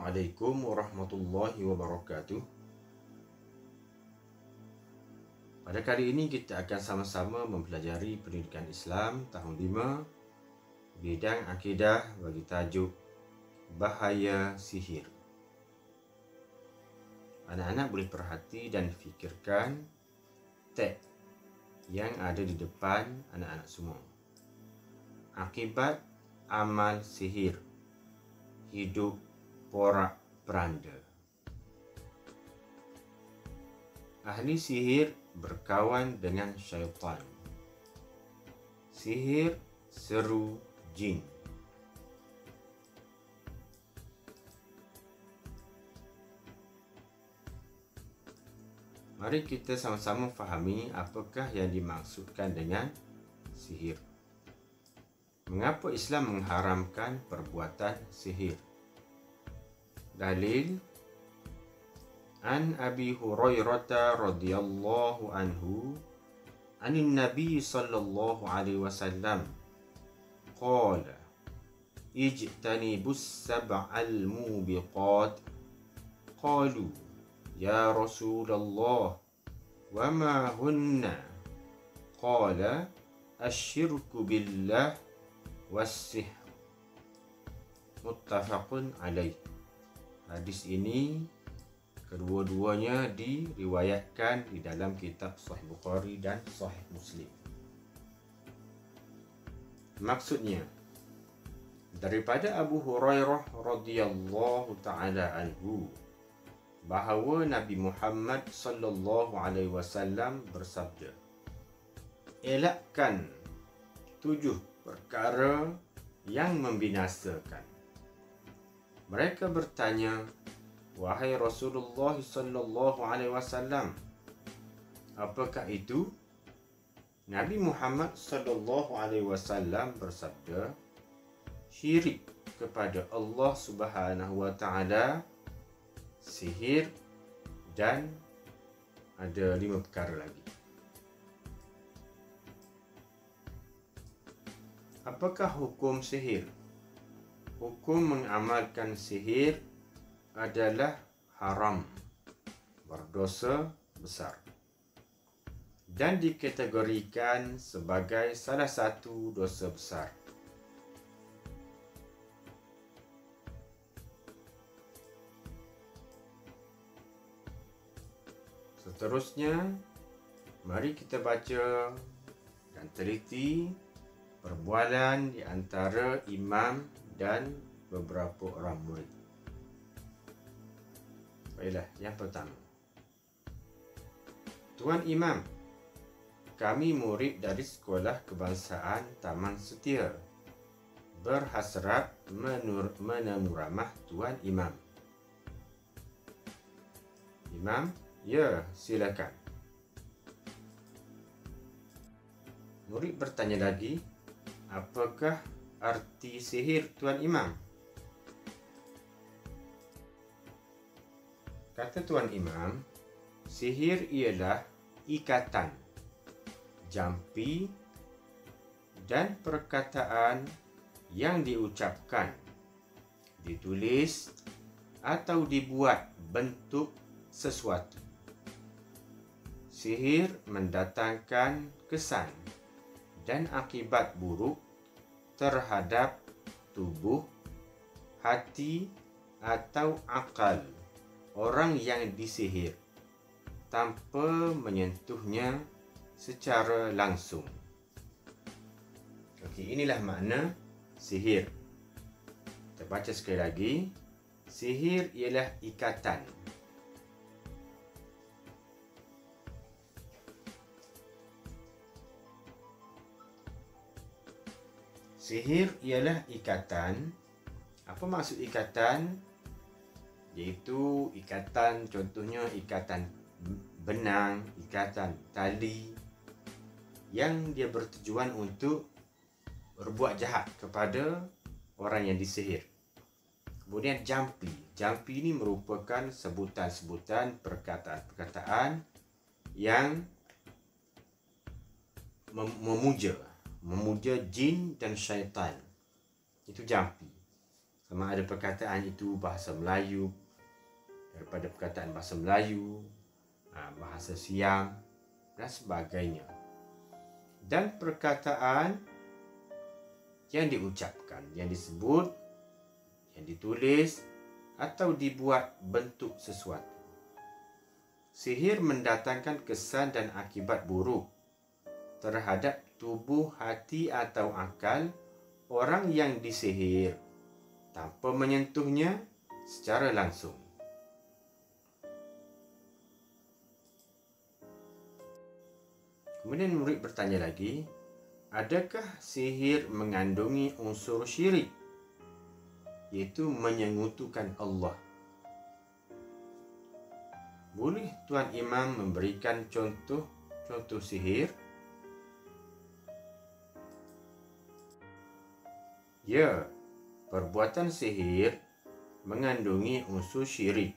Assalamualaikum warahmatullahi wabarakatuh. Pada kali ini kita akan sama-sama mempelajari pendidikan Islam tahun 5 bidang akidah bagi tajuk Bahaya Sihir. Anak-anak boleh perhati dan fikirkan tag yang ada di depan anak-anak semua. Akibat amal sihir, hidup porak-peranda. Ahli sihir berkawan dengan syaitan. Sihir seru jin. Mari kita sama-sama fahami apakah yang dimaksudkan dengan sihir. Mengapa Islam mengharamkan perbuatan sihir? Dalil An Abi Hurairah radhiyallahu anhu anin Nabi sallallahu alaihi wasallam qala ijtanibus sab'al mubiqat qalu ya Rasulullah wa ma hunna qala asyirku billah was-sihr. Muttafaqun alaih. Hadis ini kedua-duanya diriwayatkan di dalam kitab Sahih Bukhari dan Sahih Muslim. Maksudnya, daripada Abu Hurairah radhiyallahu taala anhu bahawa Nabi Muhammad sallallahu alaihi wasallam bersabda, elakkan 7 perkara yang membinasakan. Mereka bertanya, wahai Rasulullah sallallahu alaihi wasallam, apakah itu? Nabi Muhammad sallallahu alaihi wasallam bersabda, syirik kepada Allah Subhanahu wa taala, sihir, dan ada 5 perkara lagi. Apakah hukum sihir? Hukum mengamalkan sihir adalah haram, berdosa besar, dan dikategorikan sebagai salah satu dosa besar. Seterusnya, mari kita baca dan teliti perbualan di antara imam dan beberapa orang murid. Baiklah, yang pertama. Tuan Imam, kami murid dari Sekolah Kebangsaan Taman Setia, berhasrat menemu ramah Tuan Imam. Imam, ya, silakan. Murid bertanya lagi, apakah arti sihir Tuan Imam? Kata Tuan Imam, sihir ialah ikatan, jampi dan perkataan yang diucapkan, ditulis atau dibuat bentuk sesuatu. Sihir mendatangkan kesan dan akibat buruk terhadap tubuh, hati atau akal orang yang disihir tanpa menyentuhnya secara langsung. Okey, inilah makna sihir. Kita baca sekali lagi. Sihir ialah ikatan. Sihir ialah ikatan. Apa maksud ikatan? Iaitu ikatan, contohnya ikatan benang, ikatan tali yang dia bertujuan untuk berbuat jahat kepada orang yang disihir. Kemudian jampi. Jampi ini merupakan sebutan-sebutan perkataan-perkataan yang memuja jin dan syaitan. Itu jampi. Sama ada perkataan itu bahasa Melayu, daripada perkataan bahasa Melayu, bahasa Siam dan sebagainya. Dan perkataan yang diucapkan, yang disebut, yang ditulis atau dibuat bentuk sesuatu. Sihir mendatangkan kesan dan akibat buruk terhadap tubuh, hati atau akal orang yang disihir tanpa menyentuhnya secara langsung. Kemudian murid bertanya lagi, adakah sihir mengandungi unsur syirik, iaitu menyekutukan Allah? Boleh Tuan Imam memberikan contoh sihir? Ya, perbuatan sihir mengandungi unsur syirik.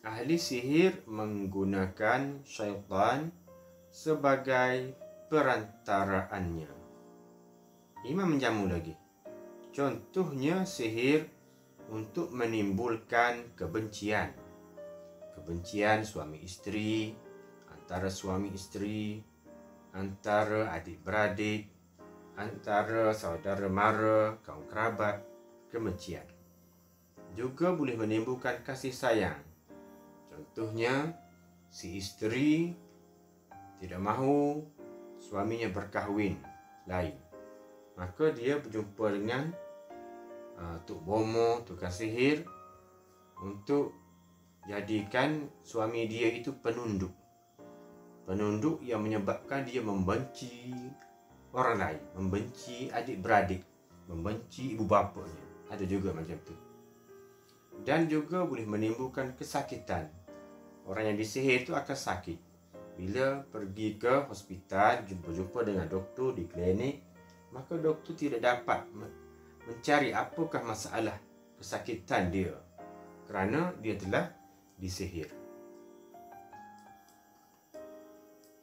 Ahli sihir menggunakan syaitan sebagai perantaraannya. Imam menjamu lagi. Contohnya sihir untuk menimbulkan kebencian. Kebencian suami isteri, antara suami isteri, antara adik-beradik, antara saudara mara, kaum kerabat, kebencian. Juga boleh menimbulkan kasih sayang. Contohnya, si isteri tidak mahu suaminya berkahwin lain. Maka dia berjumpa dengan Tok Bomo, tukang sihir, untuk jadikan suami dia itu penunduk. Penunduk yang menyebabkan dia membenci orang lain, membenci adik-beradik, membenci ibu bapanya. Ada juga macam tu. Dan juga boleh menimbulkan kesakitan. Orang yang disihir itu akan sakit. Bila pergi ke hospital, jumpa dengan doktor di klinik, maka doktor tidak dapat mencari apakah masalah kesakitan dia, kerana dia telah disihir.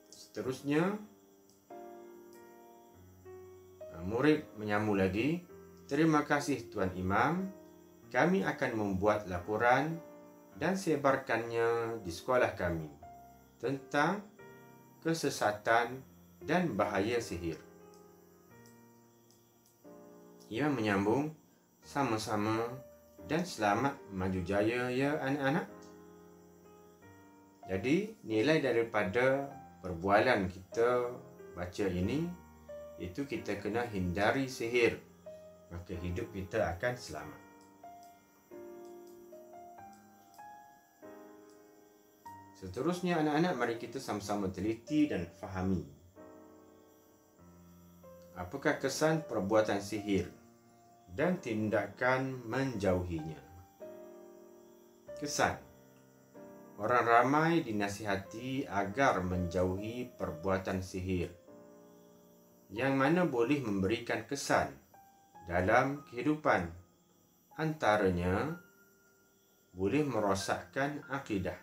Seterusnya, murid menyambung lagi, terima kasih Tuan Imam, kami akan membuat laporan dan sebarkannya di sekolah kami tentang kesesatan dan bahaya sihir. Ia menyambung, sama-sama dan selamat maju jaya ya anak-anak. Jadi nilai daripada perbualan kita baca ini, itu kita kena hindari sihir, maka hidup kita akan selamat. Seterusnya anak-anak, mari kita sama-sama teliti dan fahami apakah kesan perbuatan sihir dan tindakan menjauhinya. Kesan. Orang ramai dinasihati agar menjauhi perbuatan sihir, yang mana boleh memberikan kesan dalam kehidupan. Antaranya, boleh merosakkan akidah.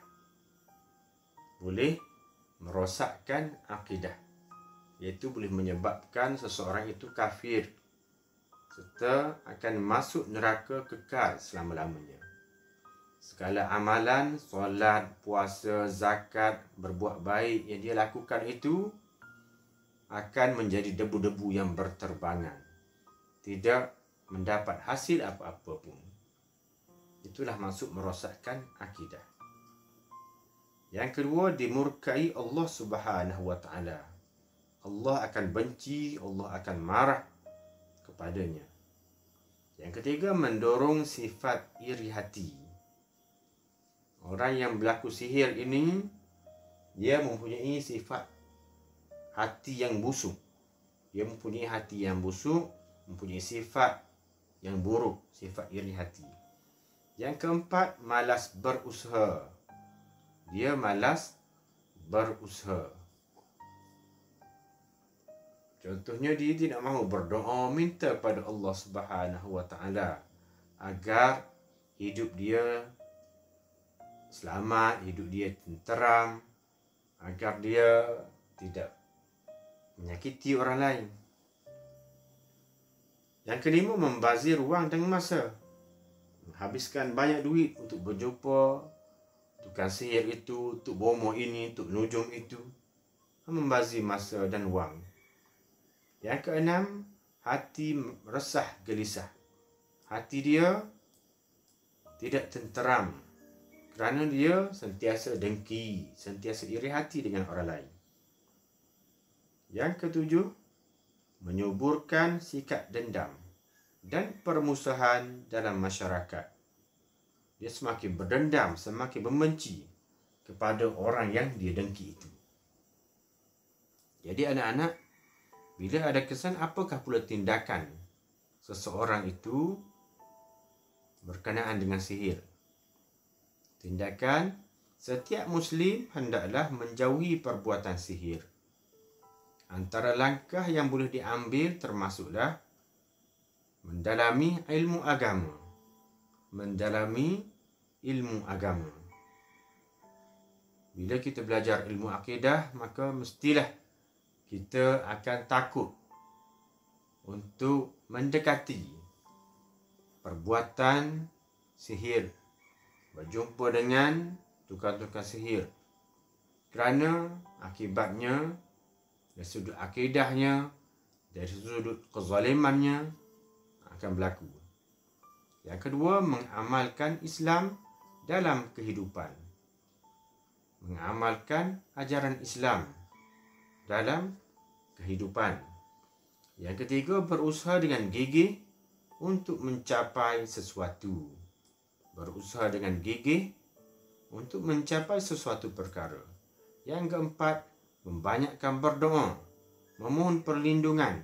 Boleh merosakkan akidah, iaitu boleh menyebabkan seseorang itu kafir serta akan masuk neraka kekal selama-lamanya. Segala amalan, solat, puasa, zakat, berbuat baik yang dia lakukan itu akan menjadi debu-debu yang berterbangan, tidak mendapat hasil apa-apa pun. Itulah maksud merosakkan akidah. Yang kedua, dimurkai Allah Subhanahu wa taala. Allah akan benci, Allah akan marah kepadanya. Yang ketiga, mendorong sifat iri hati. Orang yang berlaku sihir ini, dia mempunyai sifat hati yang busuk. Dia mempunyai hati yang busuk, mempunyai sifat yang buruk, sifat iri hati. Yang keempat, malas berusaha. Dia malas berusaha. Contohnya, dia tidak mahu berdoa, minta pada Allah Subhanahu wa taala agar hidup dia selamat, hidup dia tenteram, agar dia tidak menyakiti orang lain. Yang kelima, membazir wang dan masa. Menghabiskan banyak duit untuk berjumpa tukang sihir itu, untuk bomoh ini, untuk nujum itu. Membazir masa dan wang. Yang keenam, hati resah gelisah. Hati dia tidak tenteram kerana dia sentiasa dengki, sentiasa iri hati dengan orang lain. Yang ketujuh, menyuburkan sikap dendam dan permusuhan dalam masyarakat. Dia semakin berdendam, semakin membenci kepada orang yang dia dengki itu. Jadi anak-anak, bila ada kesan, apakah pula tindakan seseorang itu berkenaan dengan sihir? Tindakan, setiap Muslim hendaklah menjauhi perbuatan sihir. Antara langkah yang boleh diambil termasuklah mendalami ilmu agama. Mendalami ilmu agama. Bila kita belajar ilmu akidah, maka mestilah kita akan takut untuk mendekati perbuatan sihir, berjumpa dengan tukang-tukang sihir, kerana akibatnya dari sudut akidahnya, dari sudut kezalimannya akan berlaku. Yang kedua, mengamalkan Islam dalam kehidupan. Mengamalkan ajaran Islam dalam kehidupan. Yang ketiga, berusaha dengan gigih untuk mencapai sesuatu. Berusaha dengan gigih untuk mencapai sesuatu perkara. Yang keempat, membanyakkan berdoa, memohon perlindungan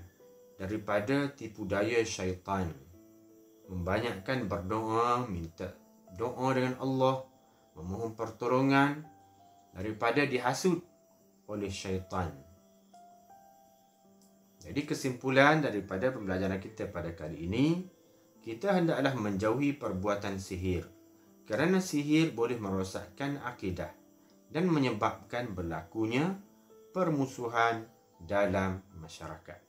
daripada tipu daya syaitan. Membanyakkan berdoa, minta doa dengan Allah, memohon pertolongan daripada dihasut oleh syaitan. Jadi kesimpulan daripada pembelajaran kita pada kali ini, kita hendaklah menjauhi perbuatan sihir, kerana sihir boleh merosakkan akidah dan menyebabkan berlakunya permusuhan dalam masyarakat.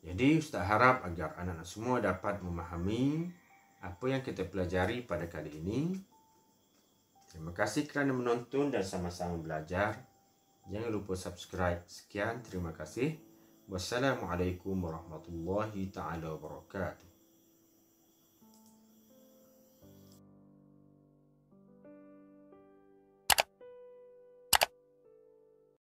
Jadi Ustaz harap agar anak-anak semua dapat memahami apa yang kita pelajari pada kali ini. Terima kasih kerana menonton dan sama-sama belajar. Jangan lupa subscribe. Sekian, terima kasih. Wassalamualaikum warahmatullahi taala wabarakatuh.